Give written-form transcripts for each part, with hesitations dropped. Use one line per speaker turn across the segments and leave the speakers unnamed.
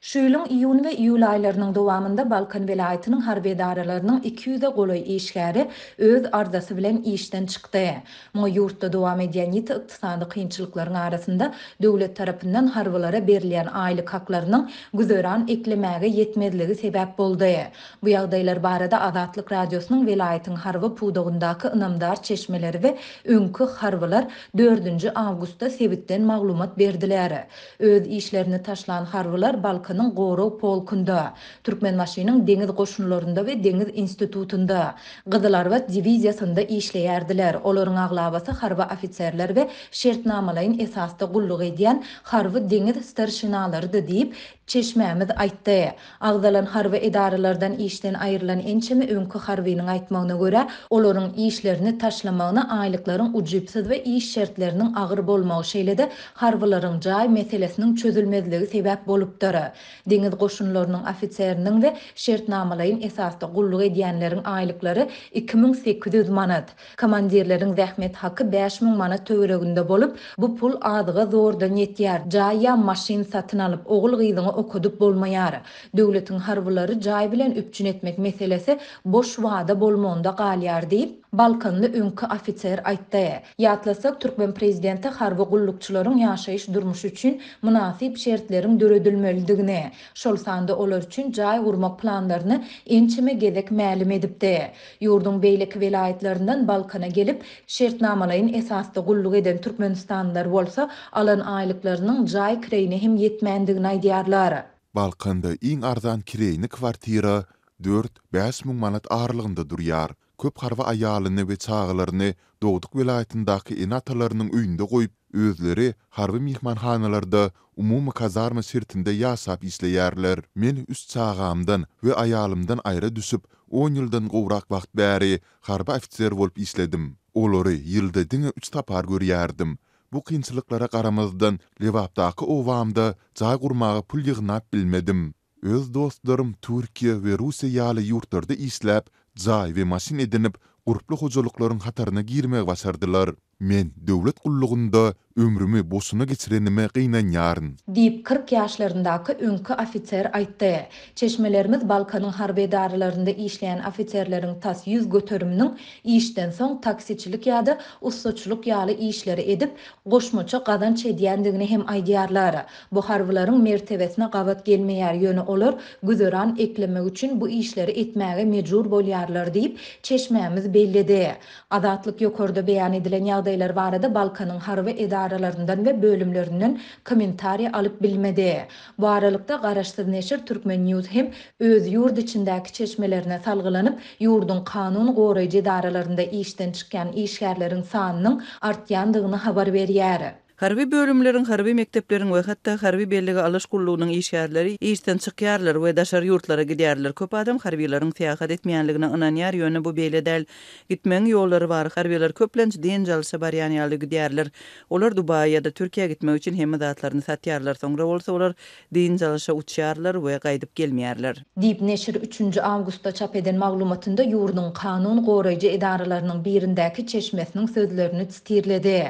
Şu ýylyň iýun we iýul aýlarynyň dowamında Balkan welaýatynyň harby edaralarının 200-e goly işgäri öz arzasy bilen işden çykdy. Moň ýurtda dowam edýän ýiti ykdysady kynçylyklaryň arasynda döwlet tarapyndan harbylara berilýän aýlyk haklarynyň güzören eklemäge ýetmezligi sebäp boldy. Bu ýagdaýlar barada Azatlyk radiosynyň welaýatyň harby puwdugyndaky ynamdar çeşmeleri we öňkü harbylar 4-nji awgustda sebitden maglumat berdiler. Öz işlerini taşlan harbylar Balkanyň Goro polkunda, Türkmenmaşynyň deňiz goşunlarynda we deňiz institutunda, Gyzyl Arbat diwiziýasynda işleýärdiler. Olaryň aglabasy harby ofitserler we şertnamalaryň esasda gulluk edýän harby deňiz starşynalarydy diýip çeşmämiz aýtdy. Agdalan harby edaralardan işden aýrylan ençemi öňkü harbynyň aýtmagyna görä, olaryň işlerini taşlamagyna aýlyklaryň ujypsyz we iş şertleriniň agyr bolmagy şeýlede harbylaryň jaý meselesiniň çözülmezligi sebäp bolupdyr. Deňiz goşunlarynyň ofitseriniň we şertnamalaryň esasda gulluk edýänleriň aýlyklary 2800 manat, komandirleriň zähmet haky 5000 manat töwereginde bolup, bu pul adyga zordan ýetýär. Jaý maşyn satyn alyp ogul gyzyňy okudup bolmaýar. Döwletiň harbylary jaý bilen üpçün etmek meselesi boş wada bolmanda galýar diýip Balkanly öňkü ofitser aýtdy. Ýatlasak Türkmen prezidenti harby gullukçylaryň ýaşaýyş durmuşy üçin munasyp şertleriň döredilmelidigini, şol sanda olar üçin jaý gurmak planlaryny ençeme gezek mälim edipdi. Ýurdun beýleki welaýatlaryndan Balkana gelip şertnamalaryň esasda gulluk eden Türkmenistanlylar bolsa, alan aýlyklarynyň jaý kireyine hem ýetmändigini aýdýarlar.
Balkanda iň arzan kireyini kwartira 4-5 müň manat aralygynda durýar. Köp harby aýalyny we çagalaryny Dowduk welaýatyndaky enatalarynyň öýünde goýup, özleri harby mihmanhanalarda umumy kazarma sirtinde ýasap isleýärler. Men üst çagamdan we aýalymdan aýra düşüp 10 ýyldan gowrak wagt bäri harby ofitser bolup isledim. Olary ýylda diňe 3 tapar görýärdim. Bu kynçylyklara garamazdan Lewapdaky owamda jaý gurmagy pul ýygnap bilmedim. Öz dostlarym Türkiýe we Russiýa ýaly ýurtlarda isläp, jaý we maşyn edinip, guruply hojalyklaryň hataryna girmek başardylar. Men döwlet gullugunda ömrümi boşuna geçirenime gynanýaryn
diýip 40 ýaşlaryndaky öňkü ofitser aýtdy. Çeşmelerimiz Balkanyň harby edaralarynda işleýän ofitserleriň tas ýüz göteriminiň işden soň taksiçilik ýa-da ustaçylyk ýaly işleri edip goşmaça gazanç edýändigini hem aýdýarlar. Bu harbylaryň mertebesine gabat gelmeýär ýöne olar güzören eklemek üçin bu işleri etmäge mejbur bolýarlar diýip çeşmämiz bellidi. Azatlyk ýokarda beýan edilen ýagdaýlar barada Balkanyň harby edaralaryndan we bölümlerinden kommentariýa alyp bilmedi. Bu aralykda Garaşsyz neşir Türkmen News hem öz ýurt içindäki çeşmelerine salgylanyp, ýurdun kanun goraýjy edaralarynda işden çykýan işgärleriň sanynyň artýandygyny habar berýär.
Harbi bölümlerin, harbi mekteplerin we hatda harbi belligi alyş gullugynyň işgärleri işden çykýarlar we daşar ýurtlara gidýärler. Köp adam harbiýlaryň seýahat etmeýänligine ynanýar ýöne bu beýle däl. Gitmeň ýollary bar. Harbiýlar köplenç diň jalşy barýan ýaly gidýärler. Olar Dubaýa ýa-da Türkiýe gitmek üçin hem zatlaryny satýarlar. Soňra bolsa olar diň jalşy uçýarlar we gaýdyp gelmeýärler.
Diýip neşir 3 awgustda çap eden maglumatynda ýurdun kanun goraýjy edaralarının birindäki çeşmesiniň sözlerini çytyrlady.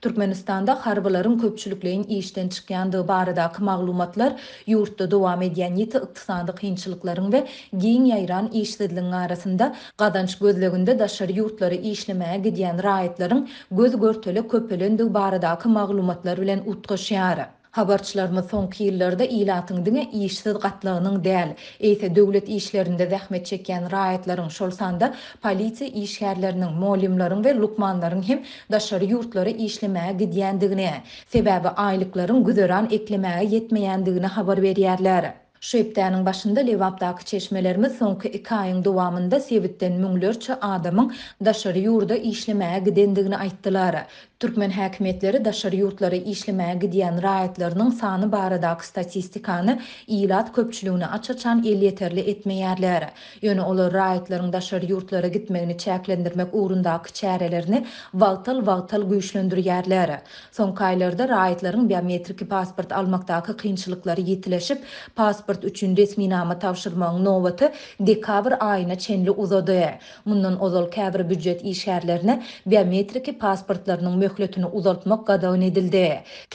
Türkmenistanda harbylaryň köpçülikleýin işden çykýandygy baradaky maglumatlar ýurtda dowam edýän ýiti ykdysady kynçylyklaryň we giň ýaýran işsizligiň arasynda gazanç gözleginde daşary ýurtlary işlemäge gidýän raýatlaryň göz görteli köpelendik baradaky maglumatlar bilen utgaşýar. Habarçylarymyz soňky ýyllarda ilatyň diňe işsiz gatlygynyň däl, eýse döwlet işlerinde zähmet çekýän raýatlaryň şol sanda polisiýa işgärleriniň, molimlaryň we lukmanlaryň hem daşary ýurtlary işlemäge gidýändigini, sebäbi aýlyklaryň güzören eklemäge ýetmeýändigini habar berýärler. Şu ýypdanyň başynda Lewapdaky çeşmelerimiz soňky 2 aýyň dowamında sebitden müňlerçe adamyň daşary ýurda işlemäge gidendigini aýtdylar. Türkmen häkimetleri daşary ýurtlary işlemäge gidýän raýatlarynyň sany baradaky statistikany ilat köpçüligine açaçan el ýeterli etmeýärler. Ýöne olar raýatlaryň daşary ýurtlara gitmegini çäklendirmek ugrundaky çärelerini wagtal güýçlendirýärler. Soňky aýlarda raýatlaryň biometrik pasport almakdaky kynçylyklary ýetileşip, pasport üçin resminama tawşyrmagyň nowbaty dekabr aýyna çenli uzady. Mundan ozal käbir büdjet işgärlerine biometrik pasportlarynyň möhletini uzaltmak gadagyň edildi.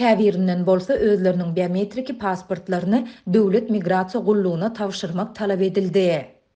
Käbirinden bolsa özleriniň biometrik pasportlaryny döwlet migrasiýa gullugyna tapşyrmak talap edildi.